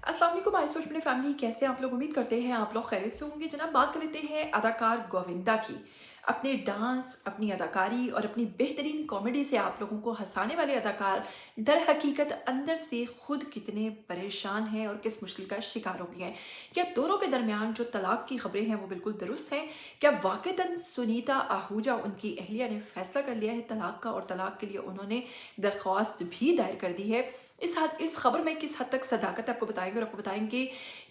अस्सलाम वालेकुम आई सोच मेरी फैमिली, कैसे आप लोग? उम्मीद करते हैं आप लोग खैरियत से होंगे। जनाब, बात कर लेते हैं अदाकार गोविंदा की। अपने डांस, अपनी अदाकारी और अपनी बेहतरीन कॉमेडी से आप लोगों को हंसाने वाले अदाकार दर हकीकत अंदर से खुद कितने परेशान हैं और किस मुश्किल का शिकार हो गए हैं। क्या दोनों के दरमियान जो तलाक की खबरें हैं वो बिल्कुल दुरुस्त हैं? क्या वाकईतन सुनीता आहूजा, उनकी अहलिया, ने फैसला कर लिया है तलाक का और तलाक के लिए उन्होंने दरख्वास्त भी दायर कर दी है? इस खबर में किस हद तक सदाकत आपको बताएंगे और आपको बताएंगे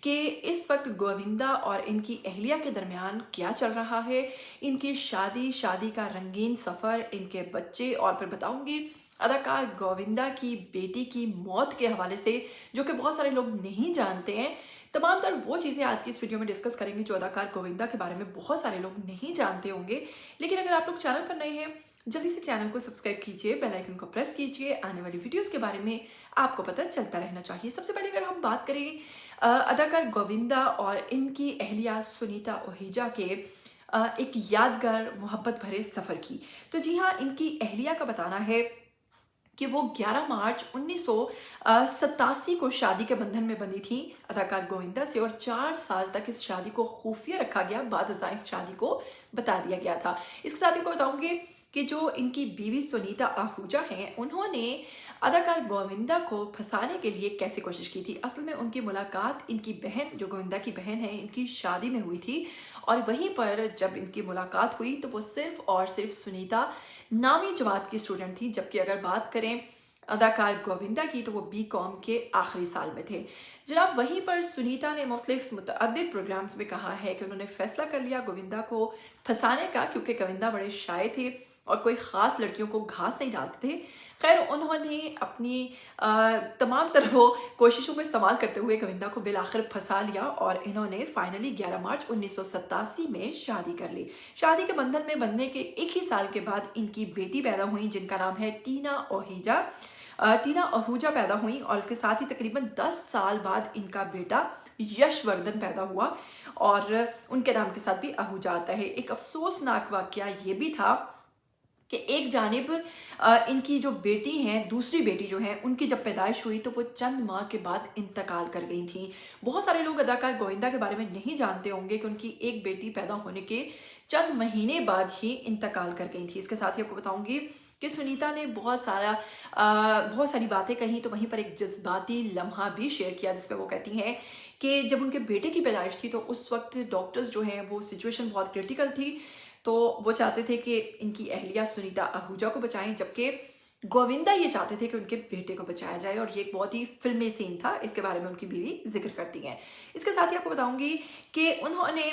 कि इस वक्त गोविंदा और इनकी अहलिया के दरमियान क्या चल रहा है, इनकी शादी का रंगीन सफ़र, इनके बच्चे, और फिर बताऊंगी अदाकार गोविंदा की बेटी की मौत के हवाले से, जो कि बहुत सारे लोग नहीं जानते हैं। तमाम तर वो चीज़ें आज की इस वीडियो में डिस्कस करेंगे जो अदाकार गोविंदा के बारे में बहुत सारे लोग नहीं जानते होंगे। लेकिन अगर आप लोग चैनल पर नए हैं, जल्दी से चैनल को सब्सक्राइब कीजिए, बेल आइकन को प्रेस कीजिए। आने वाली वीडियोस के बारे में आपको पता चलता रहना चाहिए। सबसे पहले अगर हम बात करें अदाकार गोविंदा और इनकी अहलिया सुनीता आहूजा के एक यादगार मोहब्बत भरे सफ़र की, तो जी हाँ, इनकी अहलिया का बताना है कि वो 11 मार्च 1987 को शादी के बंधन में बंधी थी अदाकार गोविंदा से, और 4 साल तक इस शादी को खुफिया रखा गया। बाद इस शादी को बता दिया गया था। इसके साथ इनको बताऊंगी कि जो इनकी बीवी सुनीता आहूजा हैं, उन्होंने अदाकार गोविंदा को फंसाने के लिए कैसे कोशिश की थी। असल में उनकी मुलाकात इनकी बहन, जो गोविंदा की बहन है, इनकी शादी में हुई थी। और वहीं पर जब इनकी मुलाकात हुई तो वो सिर्फ और सिर्फ सुनीता नामी जमात की स्टूडेंट थी, जबकि अगर बात करें अदाकार गोविंदा की तो वो BCom के आखिरी साल में थे। जनाब, वहीं पर सुनीता ने मुतअद्दिद प्रोग्राम्स में कहा है कि उन्होंने फैसला कर लिया गोविंदा को फंसाने का, क्योंकि गोविंदा बड़े शाय थे और कोई ख़ास लड़कियों को घास नहीं डालते थे। खैर, उन्होंने अपनी तमाम तरह कोशिशों को इस्तेमाल करते हुए गोविंदा को बिलाखिर फंसा लिया और इन्होंने फाइनली 11 मार्च 1987 में शादी कर ली। शादी के बंधन में बंधने के एक ही साल के बाद इनकी बेटी पैदा हुई, जिनका नाम है टीना आहूजा पैदा हुई। और इसके साथ ही तकरीबन 10 साल बाद इनका बेटा यशवर्धन पैदा हुआ और उनके नाम के साथ भी आहूजा आता है। एक अफसोसनाक वाकया ये भी था कि एक जानिब इनकी जो बेटी हैं, दूसरी बेटी जो है, उनकी जब पैदाइश हुई तो वो चंद माह के बाद इंतकाल कर गई थी। बहुत सारे लोग अदाकार गोविंदा के बारे में नहीं जानते होंगे कि उनकी एक बेटी पैदा होने के चंद महीने बाद ही इंतकाल कर गई थी। इसके साथ ही आपको बताऊंगी कि सुनीता ने बहुत सारी बातें कही, तो वहीं पर एक जज्बाती लम्हा भी शेयर किया जिसमें वो कहती हैं कि जब उनके बेटे की पैदाइश थी तो उस वक्त डॉक्टर्स जो हैं, वो सिचुएशन बहुत क्रिटिकल थी, तो वो चाहते थे कि इनकी अहलिया सुनीता आहूजा को बचाएं, जबकि गोविंदा ये चाहते थे कि उनके बेटे को बचाया जाए। और ये एक बहुत ही फिल्मी सीन था। इसके बारे में उनकी बीवी जिक्र करती हैं। इसके साथ ही आपको बताऊंगी कि उन्होंने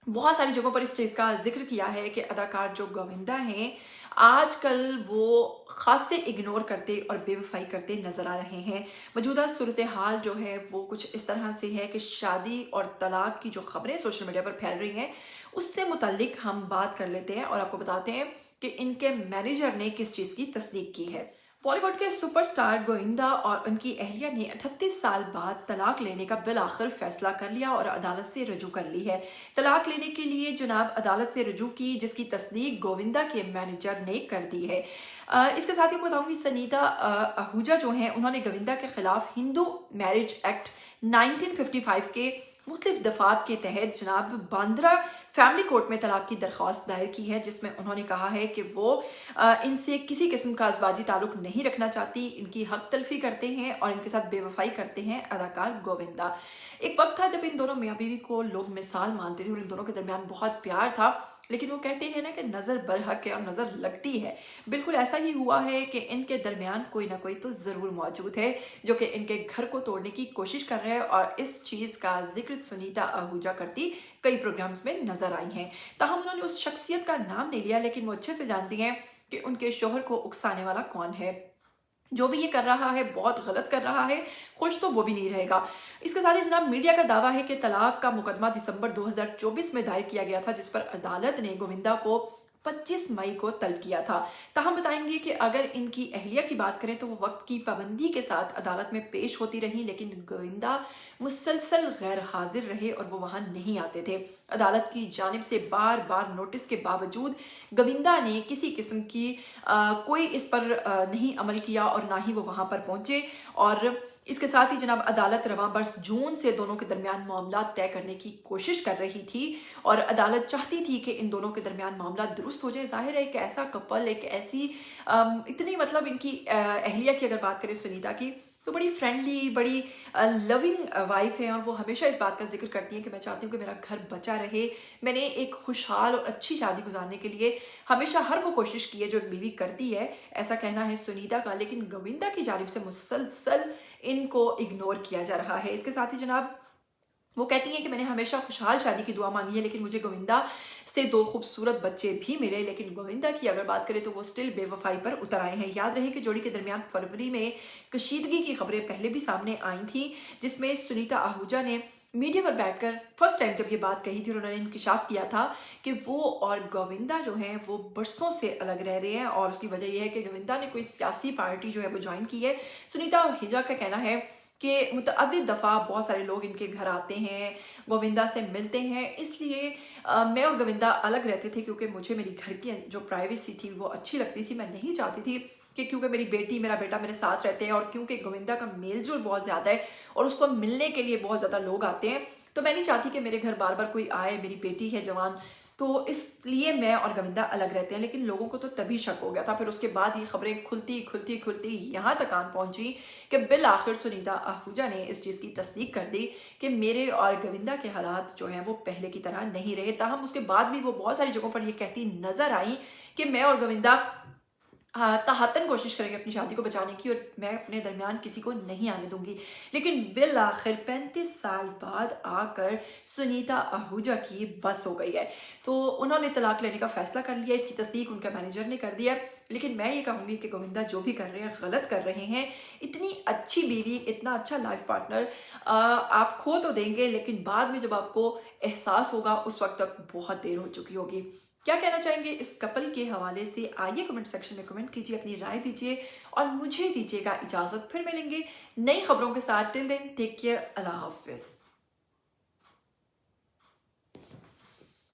बहुत सारी जगहों पर इस चीज़ का जिक्र किया है कि अदाकार जो गोविंदा हैं, आजकल वो खासे इग्नोर करते और बेवफाई करते नजर आ रहे हैं। मौजूदा सूरत हाल जो है वो कुछ इस तरह से है कि शादी और तलाक की जो खबरें सोशल मीडिया पर फैल रही हैं, उससे मुताल्लिक हम बात कर लेते हैं और आपको बताते हैं कि इनके मैनेजर ने किस चीज़ की तस्दीक की है। बॉलीवुड के सुपरस्टार गोविंदा और उनकी अहलिया ने 38 साल बाद तलाक लेने का बिलाखिर फैसला कर लिया और अदालत से रजू कर ली है। तलाक लेने के लिए जनाब अदालत से रजू की, जिसकी तस्दीक गोविंदा के मैनेजर ने कर दी है। इसके साथ ही बताऊंगी सुनीता आहूजा जो हैं, उन्होंने गोविंदा के खिलाफ हिंदू मैरिज एक्ट 1955 के मुख्तलिफ दफात के तहत जनाब बांद्रा फैमिली कोर्ट में तलाक की दरख्वास्त दायर की है, जिसमें उन्होंने कहा है कि वो इनसे किसी किस्म का अज़वाजी ताल्लुक नहीं रखना चाहती, इनकी हक तलफी करते हैं और इनके साथ बेवफाई करते हैं अदाकार गोविंदा। एक वक्त था जब इन दोनों मियाँ बीवी को लोग मिसाल मानते थे और इन दोनों के दरमियान बहुत प्यार था, लेकिन वो कहते हैं ना कि नज़र बरहक है और नज़र लगती है। बिल्कुल ऐसा ही हुआ है कि इनके दरमियान कोई ना कोई तो ज़रूर मौजूद है जो कि इनके घर को तोड़ने की कोशिश कर रहे हैं, और इस चीज़ का जिक्र सुनीता आहूजा करती कई प्रोग्राम्स में नजर आई हैं। ताहम उन्होंने उस शख्सियत का नाम नहीं लिया, लेकिन वो अच्छे से जानती हैं कि उनके शोहर को उकसाने वाला कौन है। जो भी ये कर रहा है बहुत गलत कर रहा है, खुश तो वो भी नहीं रहेगा। इसके साथ ही जनाब मीडिया का दावा है कि तलाक का मुकदमा दिसंबर 2024 में दायर किया गया था, जिस पर अदालत ने गोविंदा को 25 मई को तलब किया था। ताहम बताएंगे कि अगर इनकी अहलिया की बात करें तो वो वक्त की पाबंदी के साथ अदालत में पेश होती रही, लेकिन गोविंदा मुसलसल गैर हाजिर रहे और वो वहां नहीं आते थे। अदालत की जानिब से बार बार नोटिस के बावजूद गोविंदा ने किसी किस्म की कोई इस पर नहीं अमल किया और ना ही वो वहां पर पहुंचे। और इसके साथ ही जनाब अदालत रवां बरस जून से दोनों के दरमियान मामला तय करने की कोशिश कर रही थी और अदालत चाहती थी कि इन दोनों के दरमियान मामला दुरुस्त हो जाए। ज़ाहिर है एक ऐसा कपल, एक ऐसी इतनी मतलब इनकी अहलिया की अगर बात करें सुनीता की, तो बड़ी फ्रेंडली, बड़ी लविंग वाइफ है और वो हमेशा इस बात का जिक्र करती हैं कि मैं चाहती हूँ कि मेरा घर बचा रहे। मैंने एक खुशहाल और अच्छी शादी गुजारने के लिए हमेशा हर वो कोशिश की है जो एक बीवी करती है, ऐसा कहना है सुनीता का। लेकिन गोविंदा की जानिब से मुसलसल इनको इग्नोर किया जा रहा है। इसके साथ ही जनाब वो कहती हैं कि मैंने हमेशा खुशहाल शादी की दुआ मांगी है, लेकिन मुझे गोविंदा से 2 खूबसूरत बच्चे भी मिले, लेकिन गोविंदा की अगर बात करें तो वो स्टिल बेवफाई पर उतर आए हैं। याद रहे कि जोड़ी के दरमियान फरवरी में कशीदगी की खबरें पहले भी सामने आई थी, जिसमें सुनीता आहूजा ने मीडिया पर बैठकर फर्स्ट टाइम जब ये बात कही थी, उन्होंने इंकिशाफ किया था कि वो और गोविंदा जो हैं वो बरसों से अलग रह रहे हैं और उसकी वजह यह है कि गोविंदा ने कोई सियासी पार्टी जो है वो ज्वाइन की है। सुनीता आहूजा का कहना है कि मुतअद्दिद दफ़ा बहुत सारे लोग इनके घर आते हैं, गोविंदा से मिलते हैं, इसलिए मैं और गोविंदा अलग रहते थे क्योंकि मुझे मेरी घर की जो प्राइवेसी थी वो अच्छी लगती थी। मैं नहीं चाहती थी कि क्योंकि मेरी बेटी, मेरा बेटा मेरे साथ रहते हैं और क्योंकि गोविंदा का मेल जोल बहुत ज़्यादा है और उसको मिलने के लिए बहुत ज़्यादा लोग आते हैं, तो मैं नहीं चाहती कि मेरे घर बार बार कोई आए। मेरी बेटी है जवान, तो इसलिए मैं और गोविंदा अलग रहते हैं। लेकिन लोगों को तो तभी शक हो गया था। फिर उसके बाद ये खबरें खुलती यहाँ तक आन पहुंची कि बिल आखिर सुनीता आहूजा ने इस चीज़ की तस्दीक कर दी कि मेरे और गोविंदा के हालात जो हैं वो पहले की तरह नहीं रहे। ताहम उसके बाद भी वो बहुत सारी जगहों पर ये कहती नजर आई कि मैं और गोविंदा तहातन कोशिश करेंगे अपनी शादी को बचाने की और मैं अपने दरमियान किसी को नहीं आने दूंगी। लेकिन बिल आखिर 35 साल बाद आकर सुनीता आहूजा की बस हो गई है, तो उन्होंने तलाक लेने का फैसला कर लिया। इसकी तस्दीक उनके मैनेजर ने कर दिया। लेकिन मैं ये कहूँगी कि गोविंदा जो भी कर रहे हैं गलत कर रहे हैं। इतनी अच्छी बीवी, इतना अच्छा लाइफ पार्टनर आप खो तो देंगे, लेकिन बाद में जब आपको एहसास होगा उस वक्त तक बहुत देर हो चुकी होगी। क्या कहना चाहेंगे इस कपल के हवाले से? आइए कमेंट सेक्शन में कमेंट कीजिए, अपनी राय दीजिए और मुझे दीजिएगा इजाज़त। फिर मिलेंगे नई खबरों के साथ। टिल देन टेक केयर, अल्लाह हाफिज़।